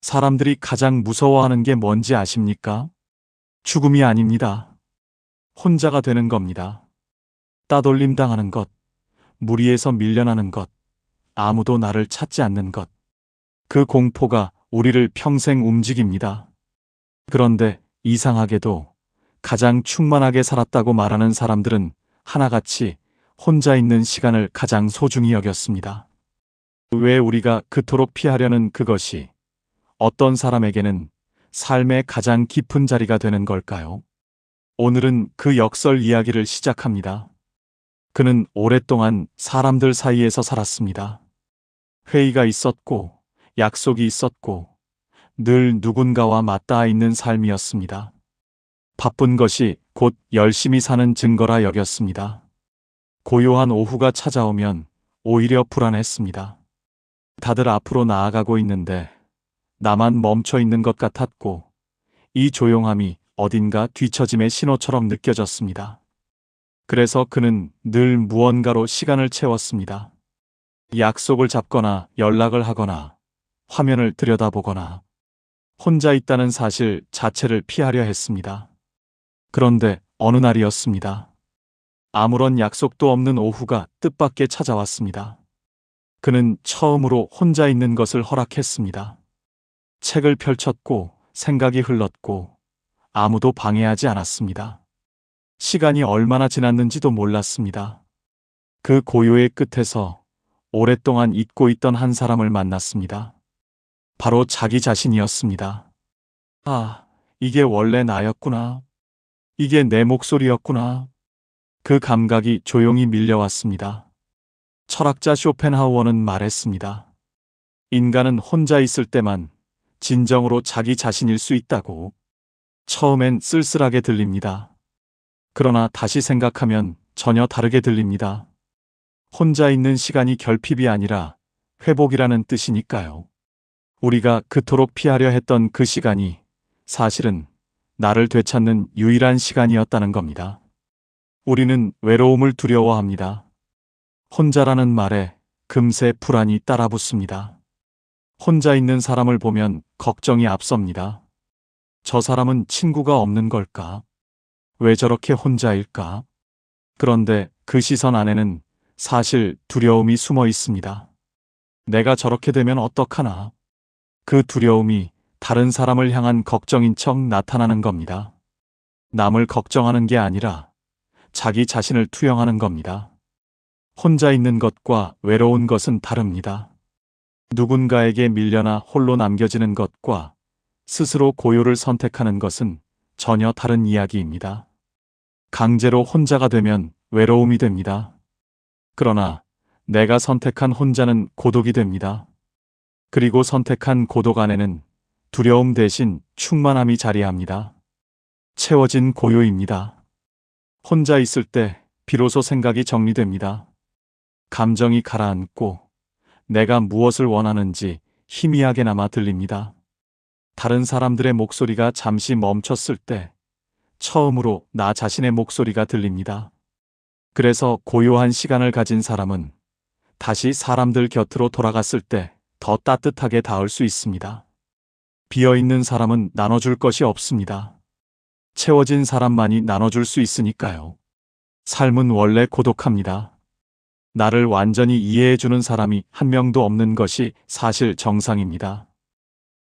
사람들이 가장 무서워하는 게 뭔지 아십니까? 죽음이 아닙니다. 혼자가 되는 겁니다. 따돌림 당하는 것, 무리에서 밀려나는 것, 아무도 나를 찾지 않는 것. 그 공포가 우리를 평생 움직입니다. 그런데 이상하게도 가장 충만하게 살았다고 말하는 사람들은 하나같이 혼자 있는 시간을 가장 소중히 여겼습니다. 왜 우리가 그토록 피하려는 그것이 어떤 사람에게는 삶의 가장 깊은 자리가 되는 걸까요? 오늘은 그 역설 이야기를 시작합니다. 그는 오랫동안 사람들 사이에서 살았습니다. 회의가 있었고, 약속이 있었고, 늘 누군가와 맞닿아 있는 삶이었습니다. 바쁜 것이 곧 열심히 사는 증거라 여겼습니다. 고요한 오후가 찾아오면 오히려 불안했습니다. 다들 앞으로 나아가고 있는데 나만 멈춰 있는 것 같았고, 이 조용함이 어딘가 뒤처짐의 신호처럼 느껴졌습니다. 그래서 그는 늘 무언가로 시간을 채웠습니다. 약속을 잡거나 연락을 하거나 화면을 들여다보거나 혼자 있다는 사실 자체를 피하려 했습니다. 그런데 어느 날이었습니다. 아무런 약속도 없는 오후가 뜻밖의 찾아왔습니다. 그는 처음으로 혼자 있는 것을 허락했습니다. 책을 펼쳤고 생각이 흘렀고 아무도 방해하지 않았습니다. 시간이 얼마나 지났는지도 몰랐습니다. 그 고요의 끝에서 오랫동안 잊고 있던 한 사람을 만났습니다. 바로 자기 자신이었습니다. 아, 이게 원래 나였구나. 이게 내 목소리였구나. 그 감각이 조용히 밀려왔습니다. 철학자 쇼펜하우어는 말했습니다. 인간은 혼자 있을 때만 진정으로 자기 자신일 수 있다고. 처음엔 쓸쓸하게 들립니다. 그러나 다시 생각하면 전혀 다르게 들립니다. 혼자 있는 시간이 결핍이 아니라 회복이라는 뜻이니까요. 우리가 그토록 피하려 했던 그 시간이 사실은 나를 되찾는 유일한 시간이었다는 겁니다. 우리는 외로움을 두려워합니다. 혼자라는 말에 금세 불안이 따라붙습니다. 혼자 있는 사람을 보면 걱정이 앞섭니다. 저 사람은 친구가 없는 걸까? 왜 저렇게 혼자일까? 그런데 그 시선 안에는 사실 두려움이 숨어 있습니다. 내가 저렇게 되면 어떡하나? 그 두려움이 다른 사람을 향한 걱정인 척 나타나는 겁니다. 남을 걱정하는 게 아니라 자기 자신을 투영하는 겁니다. 혼자 있는 것과 외로운 것은 다릅니다. 누군가에게 밀려나 홀로 남겨지는 것과 스스로 고요를 선택하는 것은 전혀 다른 이야기입니다. 강제로 혼자가 되면 외로움이 됩니다. 그러나 내가 선택한 혼자는 고독이 됩니다. 그리고 선택한 고독 안에는 두려움 대신 충만함이 자리합니다. 채워진 고요입니다. 혼자 있을 때 비로소 생각이 정리됩니다. 감정이 가라앉고 내가 무엇을 원하는지 희미하게나마 들립니다. 다른 사람들의 목소리가 잠시 멈췄을 때 처음으로 나 자신의 목소리가 들립니다. 그래서 고요한 시간을 가진 사람은 다시 사람들 곁으로 돌아갔을 때 더 따뜻하게 닿을 수 있습니다. 비어있는 사람은 나눠줄 것이 없습니다. 채워진 사람만이 나눠줄 수 있으니까요. 삶은 원래 고독합니다. 나를 완전히 이해해주는 사람이 한 명도 없는 것이 사실 정상입니다.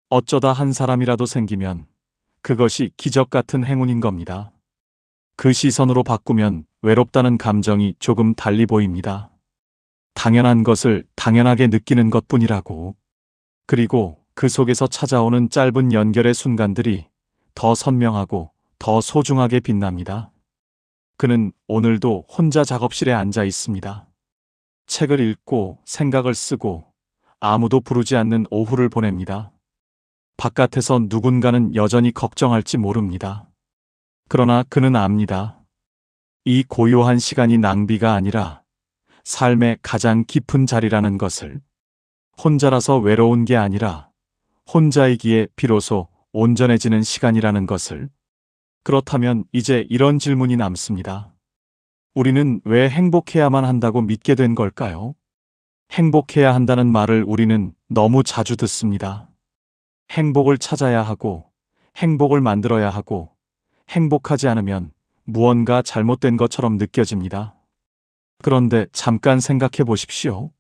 어쩌다 한 사람이라도 생기면 그것이 기적 같은 행운인 겁니다. 그 시선으로 바꾸면 외롭다는 감정이 조금 달리 보입니다. 당연한 것을 당연하게 느끼는 것뿐이라고. 그리고 그 속에서 찾아오는 짧은 연결의 순간들이 더 선명하고 더 소중하게 빛납니다. 그는 오늘도 혼자 작업실에 앉아 있습니다. 책을 읽고 생각을 쓰고 아무도 부르지 않는 오후를 보냅니다. 바깥에서 누군가는 여전히 걱정할지 모릅니다. 그러나 그는 압니다. 이 고요한 시간이 낭비가 아니라 삶의 가장 깊은 자리라는 것을. 혼자라서 외로운 게 아니라 혼자이기에 비로소 온전해지는 시간이라는 것을. 그렇다면 이제 이런 질문이 남습니다. 우리는 왜 행복해야만 한다고 믿게 된 걸까요? 행복해야 한다는 말을 우리는 너무 자주 듣습니다. 행복을 찾아야 하고, 행복을 만들어야 하고, 행복하지 않으면 무언가 잘못된 것처럼 느껴집니다. 그런데 잠깐 생각해 보십시오.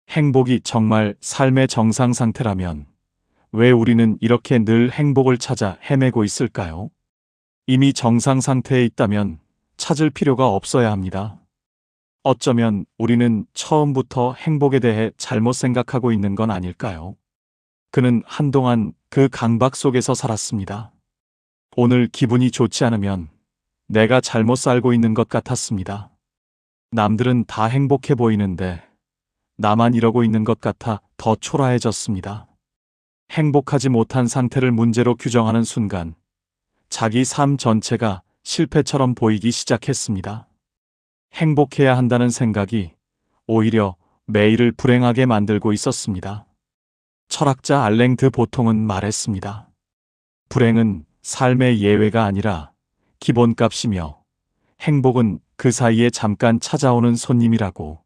행복이 정말 삶의 정상 상태라면 왜 우리는 이렇게 늘 행복을 찾아 헤매고 있을까요? 이미 정상 상태에 있다면 찾을 필요가 없어야 합니다. 어쩌면 우리는 처음부터 행복에 대해 잘못 생각하고 있는 건 아닐까요? 그는 한동안 그 강박 속에서 살았습니다. 오늘 기분이 좋지 않으면 내가 잘못 살고 있는 것 같았습니다. 남들은 다 행복해 보이는데 나만 이러고 있는 것 같아 더 초라해졌습니다. 행복하지 못한 상태를 문제로 규정하는 순간 자기 삶 전체가 실패처럼 보이기 시작했습니다. 행복해야 한다는 생각이 오히려 매일을 불행하게 만들고 있었습니다. 철학자 알랭 드 보통은 말했습니다. 불행은 삶의 예외가 아니라 기본값이며 행복은 그 사이에 잠깐 찾아오는 손님이라고.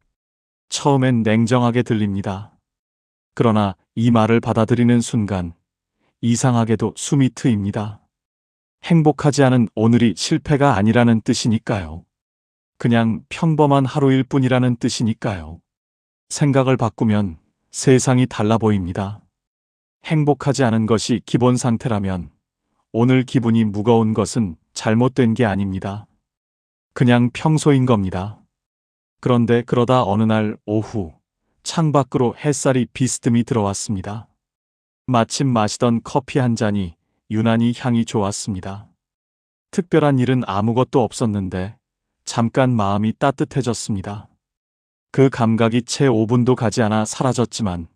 처음엔 냉정하게 들립니다. 그러나 이 말을 받아들이는 순간 이상하게도 숨이 트입니다. 행복하지 않은 오늘이 실패가 아니라는 뜻이니까요. 그냥 평범한 하루일 뿐이라는 뜻이니까요. 생각을 바꾸면 세상이 달라 보입니다. 행복하지 않은 것이 기본 상태라면 오늘 기분이 무거운 것은 잘못된 게 아닙니다. 그냥 평소인 겁니다. 그런데 그러다 어느 날 오후 창밖으로 햇살이 비스듬히 들어왔습니다. 마침 마시던 커피 한 잔이 유난히 향이 좋았습니다. 특별한 일은 아무것도 없었는데 잠깐 마음이 따뜻해졌습니다. 그 감각이 채 5분도 가지 않아 사라졌지만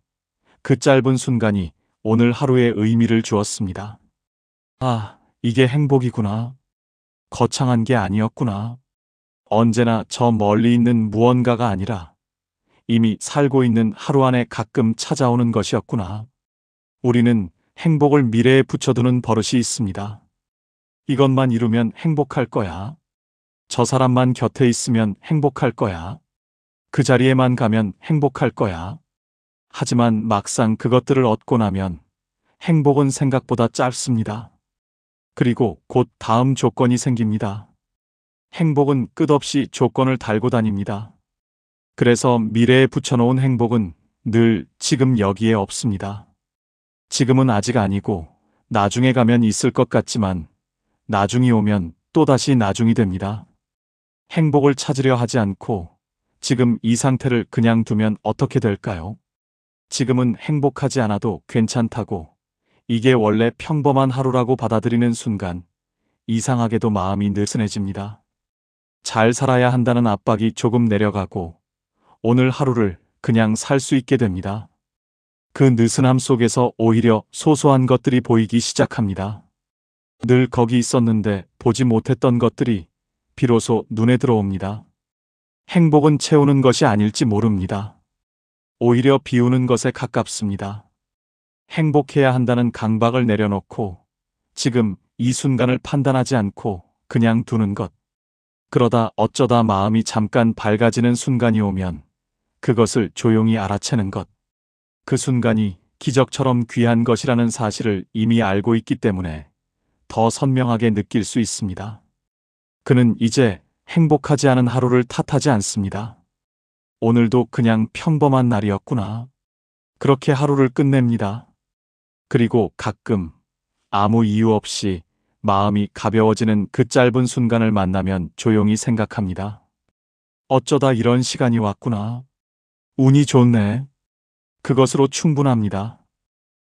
그 짧은 순간이 오늘 하루의 의미를 주었습니다. 아, 이게 행복이구나. 거창한 게 아니었구나. 언제나 저 멀리 있는 무언가가 아니라 이미 살고 있는 하루 안에 가끔 찾아오는 것이었구나. 우리는 행복을 미래에 붙여두는 버릇이 있습니다. 이것만 이루면 행복할 거야. 저 사람만 곁에 있으면 행복할 거야. 그 자리에만 가면 행복할 거야. 하지만 막상 그것들을 얻고 나면 행복은 생각보다 짧습니다. 그리고 곧 다음 조건이 생깁니다. 행복은 끝없이 조건을 달고 다닙니다. 그래서 미래에 붙여놓은 행복은 늘 지금 여기에 없습니다. 지금은 아직 아니고 나중에 가면 있을 것 같지만 나중이 오면 또다시 나중이 됩니다. 행복을 찾으려 하지 않고 지금 이 상태를 그냥 두면 어떻게 될까요? 지금은 행복하지 않아도 괜찮다고, 이게 원래 평범한 하루라고 받아들이는 순간 이상하게도 마음이 느슨해집니다. 잘 살아야 한다는 압박이 조금 내려가고 오늘 하루를 그냥 살 수 있게 됩니다. 그 느슨함 속에서 오히려 소소한 것들이 보이기 시작합니다. 늘 거기 있었는데 보지 못했던 것들이 비로소 눈에 들어옵니다. 행복은 채우는 것이 아닐지 모릅니다. 오히려 비우는 것에 가깝습니다. 행복해야 한다는 강박을 내려놓고 지금 이 순간을 판단하지 않고 그냥 두는 것. 그러다 어쩌다 마음이 잠깐 밝아지는 순간이 오면 그것을 조용히 알아채는 것. 그 순간이 기적처럼 귀한 것이라는 사실을 이미 알고 있기 때문에 더 선명하게 느낄 수 있습니다. 그는 이제 행복하지 않은 하루를 탓하지 않습니다. 오늘도 그냥 평범한 날이었구나. 그렇게 하루를 끝냅니다. 그리고 가끔 아무 이유 없이 마음이 가벼워지는 그 짧은 순간을 만나면 조용히 생각합니다. 어쩌다 이런 시간이 왔구나. 운이 좋네. 그것으로 충분합니다.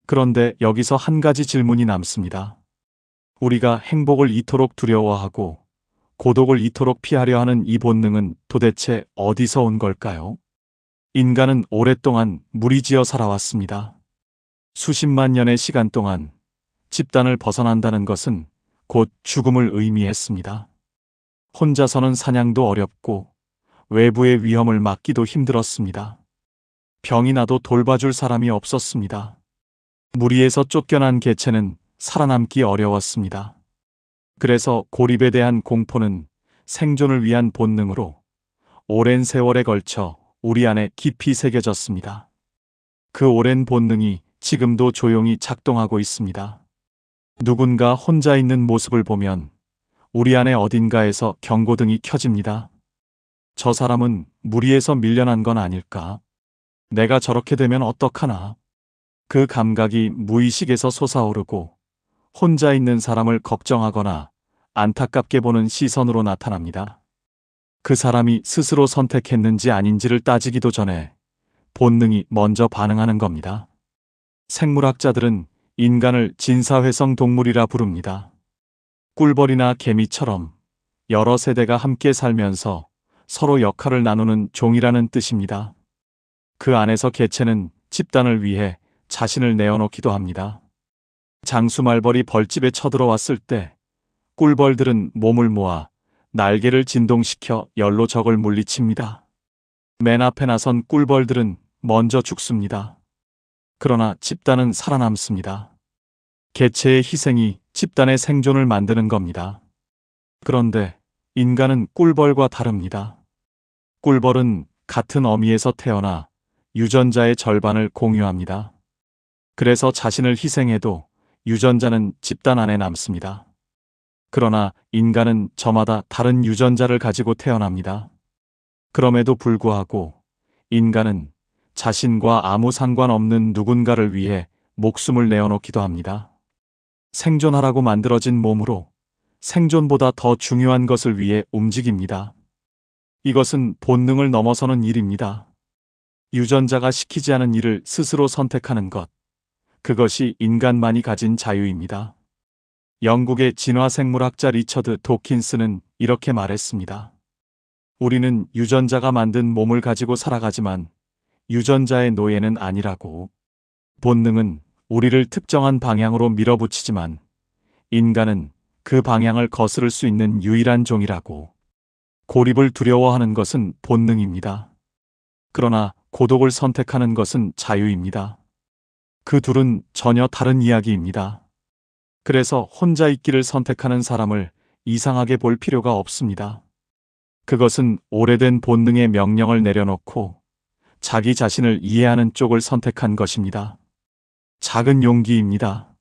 그런데 여기서 한 가지 질문이 남습니다. 우리가 행복을 이토록 두려워하고 고독을 이토록 피하려 하는 이 본능은 도대체 어디서 온 걸까요? 인간은 오랫동안 무리지어 살아왔습니다. 수십만 년의 시간 동안 집단을 벗어난다는 것은 곧 죽음을 의미했습니다. 혼자서는 사냥도 어렵고 외부의 위험을 막기도 힘들었습니다. 병이 나도 돌봐줄 사람이 없었습니다. 무리에서 쫓겨난 개체는 살아남기 어려웠습니다. 그래서 고립에 대한 공포는 생존을 위한 본능으로 오랜 세월에 걸쳐 우리 안에 깊이 새겨졌습니다. 그 오랜 본능이 지금도 조용히 작동하고 있습니다. 누군가 혼자 있는 모습을 보면 우리 안에 어딘가에서 경고등이 켜집니다. 저 사람은 무리에서 밀려난 건 아닐까? 내가 저렇게 되면 어떡하나? 그 감각이 무의식에서 솟아오르고 혼자 있는 사람을 걱정하거나 안타깝게 보는 시선으로 나타납니다. 그 사람이 스스로 선택했는지 아닌지를 따지기도 전에 본능이 먼저 반응하는 겁니다. 생물학자들은 인간을 진사회성 동물이라 부릅니다. 꿀벌이나 개미처럼 여러 세대가 함께 살면서 서로 역할을 나누는 종이라는 뜻입니다. 그 안에서 개체는 집단을 위해 자신을 내어놓기도 합니다. 장수말벌이 벌집에 쳐들어왔을 때 꿀벌들은 몸을 모아 날개를 진동시켜 열로 적을 물리칩니다. 맨 앞에 나선 꿀벌들은 먼저 죽습니다. 그러나 집단은 살아남습니다. 개체의 희생이 집단의 생존을 만드는 겁니다. 그런데 인간은 꿀벌과 다릅니다. 꿀벌은 같은 어미에서 태어나 유전자의 절반을 공유합니다. 그래서 자신을 희생해도 유전자는 집단 안에 남습니다. 그러나 인간은 저마다 다른 유전자를 가지고 태어납니다. 그럼에도 불구하고 인간은 자신과 아무 상관없는 누군가를 위해 목숨을 내어놓기도 합니다. 생존하라고 만들어진 몸으로 생존보다 더 중요한 것을 위해 움직입니다. 이것은 본능을 넘어서는 일입니다. 유전자가 시키지 않은 일을 스스로 선택하는 것, 그것이 인간만이 가진 자유입니다. 영국의 진화생물학자 리처드 도킨스는 이렇게 말했습니다. 우리는 유전자가 만든 몸을 가지고 살아가지만 유전자의 노예는 아니라고. 본능은 우리를 특정한 방향으로 밀어붙이지만 인간은 그 방향을 거스를 수 있는 유일한 종이라고. 고립을 두려워하는 것은 본능입니다. 그러나 고독을 선택하는 것은 자유입니다. 그 둘은 전혀 다른 이야기입니다. 그래서 혼자 있기를 선택하는 사람을 이상하게 볼 필요가 없습니다. 그것은 오래된 본능의 명령을 내려놓고 자기 자신을 이해하는 쪽을 선택한 것입니다. 작은 용기입니다.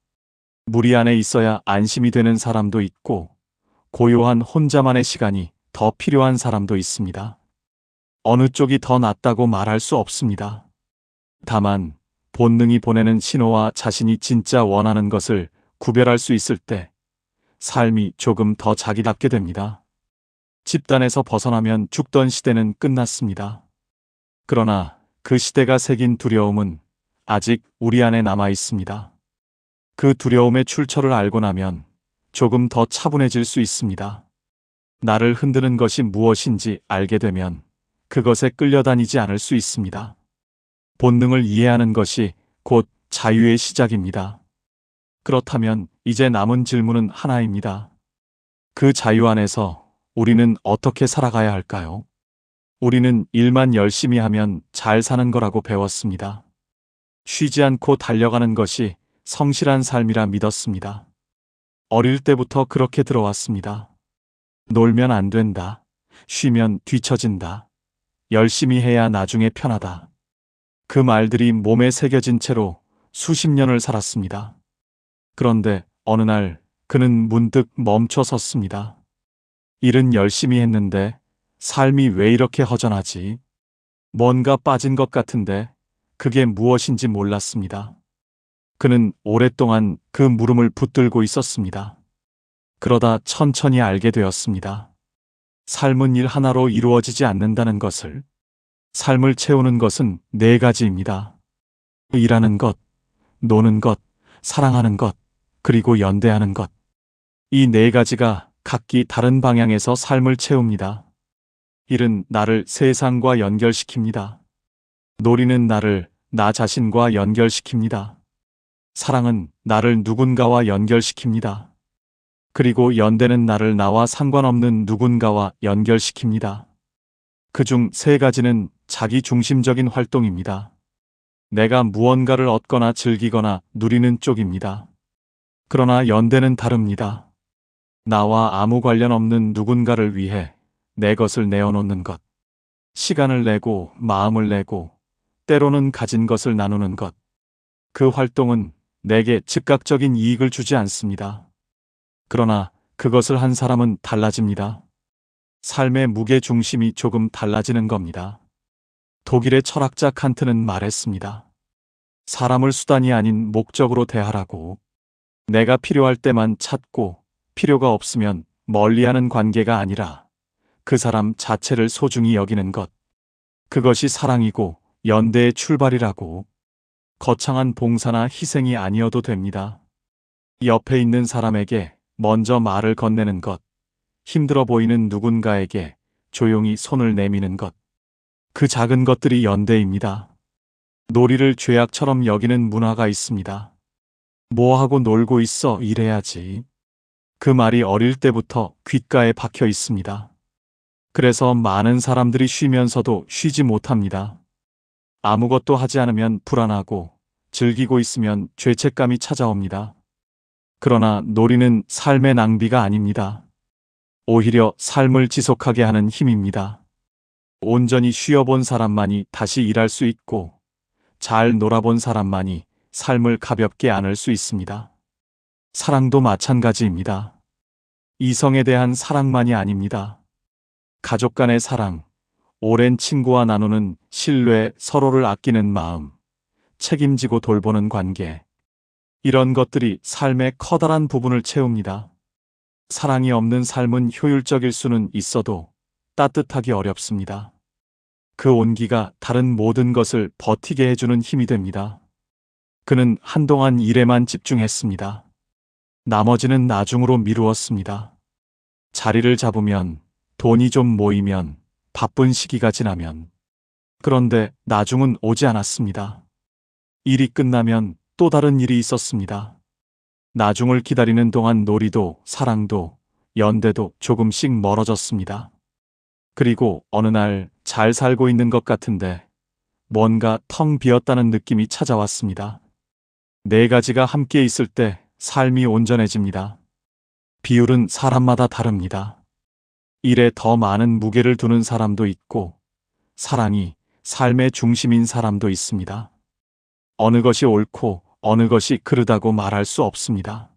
무리 안에 있어야 안심이 되는 사람도 있고 고요한 혼자만의 시간이 더 필요한 사람도 있습니다. 어느 쪽이 더 낫다고 말할 수 없습니다. 다만 본능이 보내는 신호와 자신이 진짜 원하는 것을 구별할 수 있을 때 삶이 조금 더 자기답게 됩니다. 집단에서 벗어나면 죽던 시대는 끝났습니다. 그러나 그 시대가 새긴 두려움은 아직 우리 안에 남아 있습니다. 그 두려움의 출처를 알고 나면 조금 더 차분해질 수 있습니다. 나를 흔드는 것이 무엇인지 알게 되면 그것에 끌려다니지 않을 수 있습니다. 본능을 이해하는 것이 곧 자유의 시작입니다. 그렇다면 이제 남은 질문은 하나입니다. 그 자유 안에서 우리는 어떻게 살아가야 할까요? 우리는 일만 열심히 하면 잘 사는 거라고 배웠습니다. 쉬지 않고 달려가는 것이 성실한 삶이라 믿었습니다. 어릴 때부터 그렇게 들어왔습니다. 놀면 안 된다. 쉬면 뒤처진다. 열심히 해야 나중에 편하다. 그 말들이 몸에 새겨진 채로 수십 년을 살았습니다. 그런데 어느 날 그는 문득 멈춰 섰습니다. 일은 열심히 했는데 삶이 왜 이렇게 허전하지? 뭔가 빠진 것 같은데 그게 무엇인지 몰랐습니다. 그는 오랫동안 그 물음을 붙들고 있었습니다. 그러다 천천히 알게 되었습니다. 삶은 일 하나로 이루어지지 않는다는 것을. 삶을 채우는 것은 네 가지입니다. 일하는 것, 노는 것, 사랑하는 것, 그리고 연대하는 것. 이 네 가지가 각기 다른 방향에서 삶을 채웁니다. 일은 나를 세상과 연결시킵니다. 놀이는 나를 나 자신과 연결시킵니다. 사랑은 나를 누군가와 연결시킵니다. 그리고 연대는 나를 나와 상관없는 누군가와 연결시킵니다. 그중 세 가지는 자기 중심적인 활동입니다. 내가 무언가를 얻거나 즐기거나 누리는 쪽입니다. 그러나 연대는 다릅니다. 나와 아무 관련 없는 누군가를 위해 내 것을 내어놓는 것. 시간을 내고 마음을 내고 때로는 가진 것을 나누는 것. 그 활동은 내게 즉각적인 이익을 주지 않습니다. 그러나 그것을 한 사람은 달라집니다. 삶의 무게 중심이 조금 달라지는 겁니다. 독일의 철학자 칸트는 말했습니다. 사람을 수단이 아닌 목적으로 대하라고. 내가 필요할 때만 찾고 필요가 없으면 멀리하는 관계가 아니라 그 사람 자체를 소중히 여기는 것. 그것이 사랑이고 연대의 출발이라고. 거창한 봉사나 희생이 아니어도 됩니다. 옆에 있는 사람에게 먼저 말을 건네는 것. 힘들어 보이는 누군가에게 조용히 손을 내미는 것. 그 작은 것들이 연대입니다. 놀이를 죄악처럼 여기는 문화가 있습니다. 뭐하고 놀고 있어 이래야지. 그 말이 어릴 때부터 귓가에 박혀 있습니다. 그래서 많은 사람들이 쉬면서도 쉬지 못합니다. 아무것도 하지 않으면 불안하고 즐기고 있으면 죄책감이 찾아옵니다. 그러나 놀이는 삶의 낭비가 아닙니다. 오히려 삶을 지속하게 하는 힘입니다. 온전히 쉬어본 사람만이 다시 일할 수 있고 잘 놀아본 사람만이 삶을 가볍게 안을 수 있습니다. 사랑도 마찬가지입니다. 이성에 대한 사랑만이 아닙니다. 가족 간의 사랑, 오랜 친구와 나누는 신뢰, 서로를 아끼는 마음, 책임지고 돌보는 관계. 이런 것들이 삶의 커다란 부분을 채웁니다. 사랑이 없는 삶은 효율적일 수는 있어도 따뜻하기 어렵습니다. 그 온기가 다른 모든 것을 버티게 해주는 힘이 됩니다. 그는 한동안 일에만 집중했습니다. 나머지는 나중으로 미루었습니다. 자리를 잡으면, 돈이 좀 모이면, 바쁜 시기가 지나면. 그런데 나중은 오지 않았습니다. 일이 끝나면 또 다른 일이 있었습니다. 나중을 기다리는 동안 놀이도 사랑도 연대도 조금씩 멀어졌습니다. 그리고 어느 날 잘 살고 있는 것 같은데 뭔가 텅 비었다는 느낌이 찾아왔습니다. 네 가지가 함께 있을 때 삶이 온전해집니다. 비율은 사람마다 다릅니다. 일에 더 많은 무게를 두는 사람도 있고 사랑이 삶의 중심인 사람도 있습니다. 어느 것이 옳고 어느 것이 그르다고 말할 수 없습니다.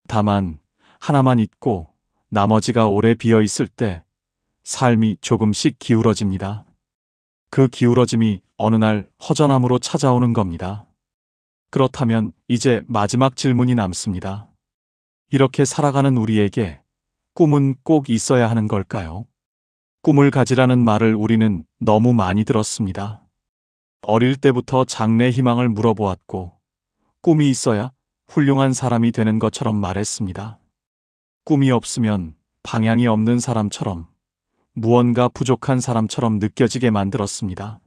다만 하나만 있고 나머지가 오래 비어 있을 때 삶이 조금씩 기울어집니다. 그 기울어짐이 어느 날 허전함으로 찾아오는 겁니다. 그렇다면 이제 마지막 질문이 남습니다. 이렇게 살아가는 우리에게 꿈은 꼭 있어야 하는 걸까요? 꿈을 가지라는 말을 우리는 너무 많이 들었습니다. 어릴 때부터 장래 희망을 물어보았고 꿈이 있어야 훌륭한 사람이 되는 것처럼 말했습니다. 꿈이 없으면 방향이 없는 사람처럼 무언가 부족한 사람처럼 느껴지게 만들었습니다.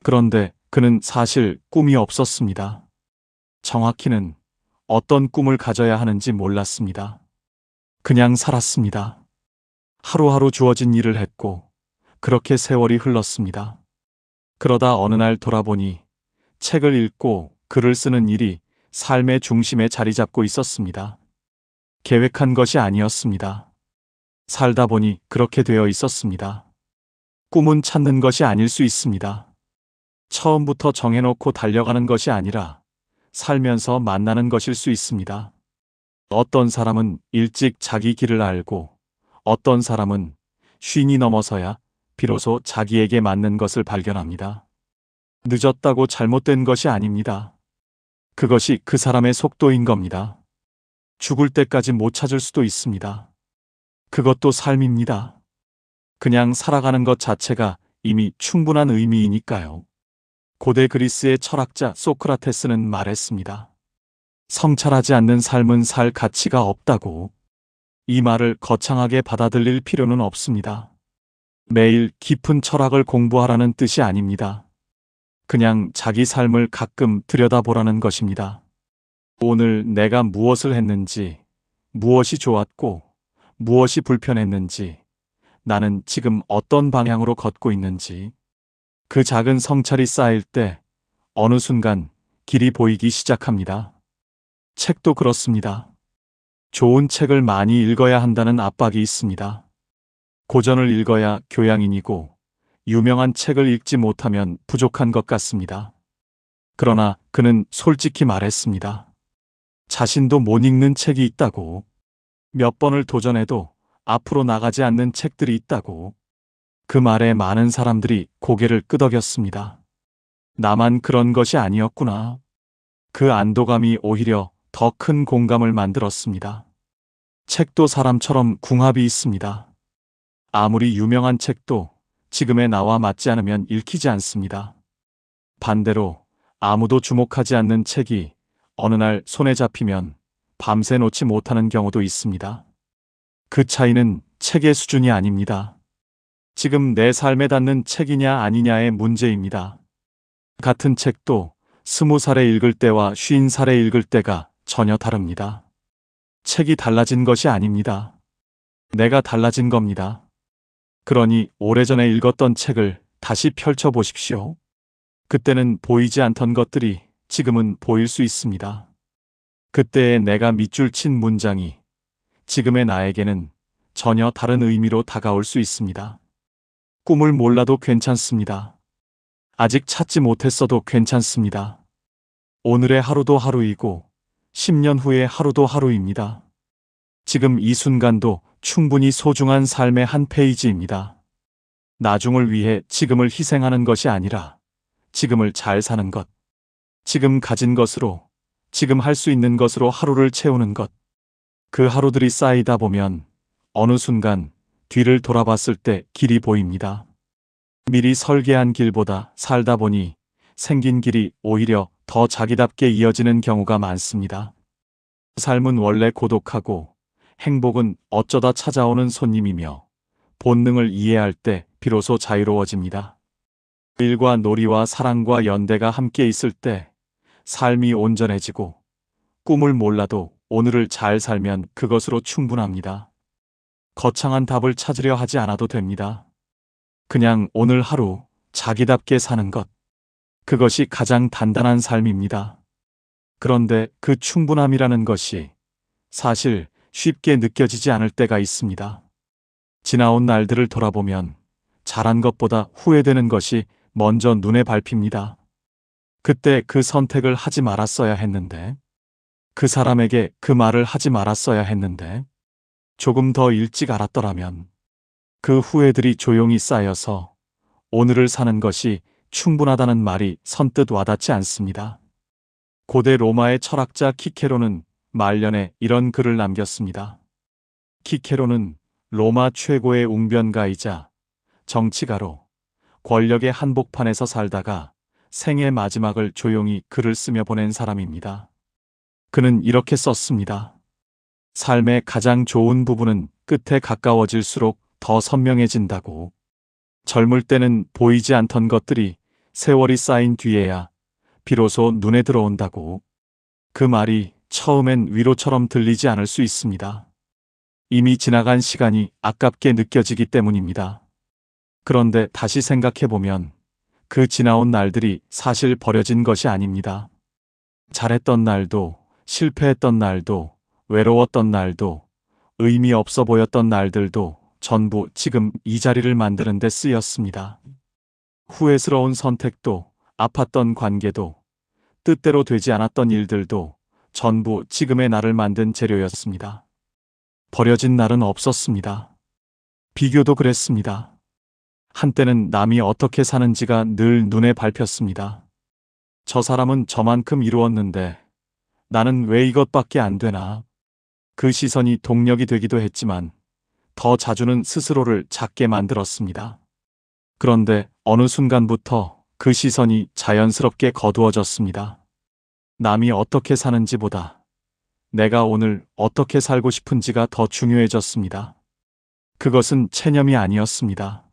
그런데 그는 사실 꿈이 없었습니다. 정확히는 어떤 꿈을 가져야 하는지 몰랐습니다. 그냥 살았습니다. 하루하루 주어진 일을 했고 그렇게 세월이 흘렀습니다. 그러다 어느 날 돌아보니 책을 읽고 글을 쓰는 일이 삶의 중심에 자리 잡고 있었습니다. 계획한 것이 아니었습니다. 살다 보니 그렇게 되어 있었습니다. 꿈은 찾는 것이 아닐 수 있습니다. 처음부터 정해놓고 달려가는 것이 아니라 살면서 만나는 것일 수 있습니다. 어떤 사람은 일찍 자기 길을 알고 어떤 사람은 쉰이 넘어서야 비로소 자기에게 맞는 것을 발견합니다. 늦었다고 잘못된 것이 아닙니다. 그것이 그 사람의 속도인 겁니다. 죽을 때까지 못 찾을 수도 있습니다. 그것도 삶입니다. 그냥 살아가는 것 자체가 이미 충분한 의미이니까요. 고대 그리스의 철학자 소크라테스는 말했습니다. 성찰하지 않는 삶은 살 가치가 없다고. 이 말을 거창하게 받아들일 필요는 없습니다. 매일 깊은 철학을 공부하라는 뜻이 아닙니다. 그냥 자기 삶을 가끔 들여다보라는 것입니다. 오늘 내가 무엇을 했는지, 무엇이 좋았고, 무엇이 불편했는지, 나는 지금 어떤 방향으로 걷고 있는지, 그 작은 성찰이 쌓일 때 어느 순간 길이 보이기 시작합니다. 책도 그렇습니다. 좋은 책을 많이 읽어야 한다는 압박이 있습니다. 고전을 읽어야 교양인이고 유명한 책을 읽지 못하면 부족한 것 같습니다. 그러나 그는 솔직히 말했습니다. 자신도 못 읽는 책이 있다고. 몇 번을 도전해도 앞으로 나가지 않는 책들이 있다고. 그 말에 많은 사람들이 고개를 끄덕였습니다. 나만 그런 것이 아니었구나. 그 안도감이 오히려 더 큰 공감을 만들었습니다. 책도 사람처럼 궁합이 있습니다. 아무리 유명한 책도 지금의 나와 맞지 않으면 읽히지 않습니다. 반대로 아무도 주목하지 않는 책이 어느 날 손에 잡히면 밤새 놓지 못하는 경우도 있습니다. 그 차이는 책의 수준이 아닙니다. 지금 내 삶에 닿는 책이냐 아니냐의 문제입니다. 같은 책도 20살에 읽을 때와 50살에 읽을 때가 전혀 다릅니다. 책이 달라진 것이 아닙니다. 내가 달라진 겁니다. 그러니 오래전에 읽었던 책을 다시 펼쳐보십시오. 그때는 보이지 않던 것들이 지금은 보일 수 있습니다. 그때의 내가 밑줄 친 문장이 지금의 나에게는 전혀 다른 의미로 다가올 수 있습니다. 꿈을 몰라도 괜찮습니다. 아직 찾지 못했어도 괜찮습니다. 오늘의 하루도 하루이고 10년 후의 하루도 하루입니다. 지금 이 순간도 충분히 소중한 삶의 한 페이지입니다. 나중을 위해 지금을 희생하는 것이 아니라 지금을 잘 사는 것, 지금 가진 것으로, 지금 할 수 있는 것으로 하루를 채우는 것. 그 하루들이 쌓이다 보면 어느 순간 뒤를 돌아봤을 때 길이 보입니다. 미리 설계한 길보다 살다 보니 생긴 길이 오히려 더 자기답게 이어지는 경우가 많습니다. 삶은 원래 고독하고 행복은 어쩌다 찾아오는 손님이며 본능을 이해할 때 비로소 자유로워집니다. 일과 놀이와 사랑과 연대가 함께 있을 때 삶이 온전해지고 꿈을 몰라도 오늘을 잘 살면 그것으로 충분합니다. 거창한 답을 찾으려 하지 않아도 됩니다. 그냥 오늘 하루 자기답게 사는 것. 그것이 가장 단단한 삶입니다. 그런데 그 충분함이라는 것이 사실 쉽게 느껴지지 않을 때가 있습니다. 지나온 날들을 돌아보면 잘한 것보다 후회되는 것이 먼저 눈에 밟힙니다. 그때 그 선택을 하지 말았어야 했는데, 그 사람에게 그 말을 하지 말았어야 했는데, 조금 더 일찍 알았더라면, 그 후회들이 조용히 쌓여서 오늘을 사는 것이 충분하다는 말이 선뜻 와닿지 않습니다. 고대 로마의 철학자 키케로는 말년에 이런 글을 남겼습니다. 키케로는 로마 최고의 웅변가이자 정치가로 권력의 한복판에서 살다가 생의 마지막을 조용히 글을 쓰며 보낸 사람입니다. 그는 이렇게 썼습니다. 삶의 가장 좋은 부분은 끝에 가까워질수록 더 선명해진다고. 젊을 때는 보이지 않던 것들이 세월이 쌓인 뒤에야 비로소 눈에 들어온다고. 그 말이 처음엔 위로처럼 들리지 않을 수 있습니다. 이미 지나간 시간이 아깝게 느껴지기 때문입니다. 그런데 다시 생각해보면 그 지나온 날들이 사실 버려진 것이 아닙니다. 잘했던 날도, 실패했던 날도, 외로웠던 날도, 의미 없어 보였던 날들도 전부 지금 이 자리를 만드는 데 쓰였습니다. 후회스러운 선택도, 아팠던 관계도, 뜻대로 되지 않았던 일들도 전부 지금의 나를 만든 재료였습니다. 버려진 날은 없었습니다. 비교도 그랬습니다. 한때는 남이 어떻게 사는지가 늘 눈에 밟혔습니다. 저 사람은 저만큼 이루었는데 나는 왜 이것밖에 안 되나? 그 시선이 동력이 되기도 했지만 더 자주는 스스로를 작게 만들었습니다. 그런데 어느 순간부터 그 시선이 자연스럽게 거두어졌습니다. 남이 어떻게 사는지보다 내가 오늘 어떻게 살고 싶은지가 더 중요해졌습니다. 그것은 체념이 아니었습니다.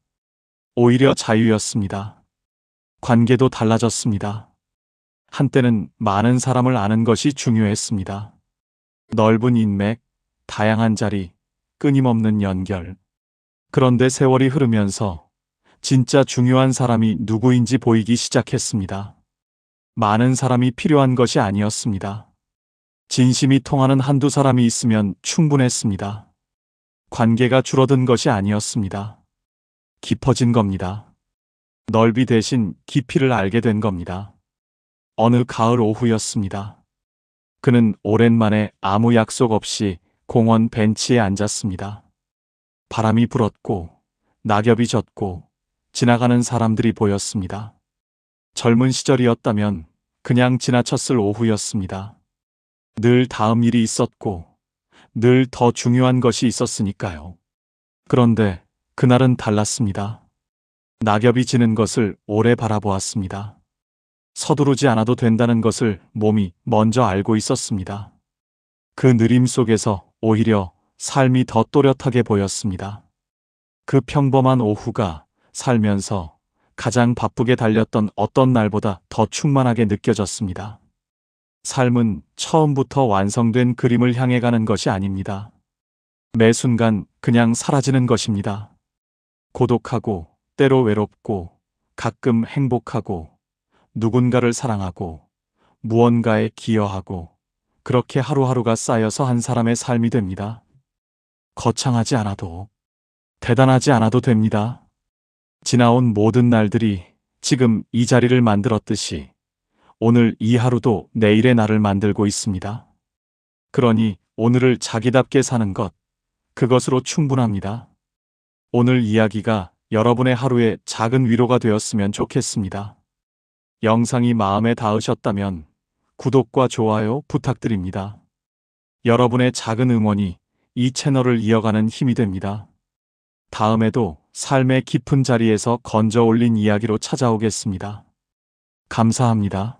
오히려 자유였습니다. 관계도 달라졌습니다. 한때는 많은 사람을 아는 것이 중요했습니다. 넓은 인맥, 다양한 자리, 끊임없는 연결. 그런데 세월이 흐르면서 진짜 중요한 사람이 누구인지 보이기 시작했습니다. 많은 사람이 필요한 것이 아니었습니다. 진심이 통하는 한두 사람이 있으면 충분했습니다. 관계가 줄어든 것이 아니었습니다. 깊어진 겁니다. 넓이 대신 깊이를 알게 된 겁니다. 어느 가을 오후였습니다. 그는 오랜만에 아무 약속 없이 공원 벤치에 앉았습니다. 바람이 불었고 낙엽이 졌고 지나가는 사람들이 보였습니다. 젊은 시절이었다면 그냥 지나쳤을 오후였습니다. 늘 다음 일이 있었고 늘 더 중요한 것이 있었으니까요. 그런데 그날은 달랐습니다. 낙엽이 지는 것을 오래 바라보았습니다. 서두르지 않아도 된다는 것을 몸이 먼저 알고 있었습니다. 그 느림 속에서 오히려 삶이 더 또렷하게 보였습니다. 그 평범한 오후가 살면서 가장 바쁘게 달렸던 어떤 날보다 더 충만하게 느껴졌습니다. 삶은 처음부터 완성된 그림을 향해 가는 것이 아닙니다. 매 순간 그냥 사라지는 것입니다. 고독하고 때로 외롭고 가끔 행복하고 누군가를 사랑하고 무언가에 기여하고 그렇게 하루하루가 쌓여서 한 사람의 삶이 됩니다. 거창하지 않아도 대단하지 않아도 됩니다. 지나온 모든 날들이 지금 이 자리를 만들었듯이 오늘 이 하루도 내일의 나를 만들고 있습니다. 그러니 오늘을 자기답게 사는 것, 그것으로 충분합니다. 오늘 이야기가 여러분의 하루에 작은 위로가 되었으면 좋겠습니다. 영상이 마음에 닿으셨다면 구독과 좋아요 부탁드립니다. 여러분의 작은 응원이 이 채널을 이어가는 힘이 됩니다. 다음에도 삶의 깊은 자리에서 건져 올린 이야기로 찾아오겠습니다. 감사합니다.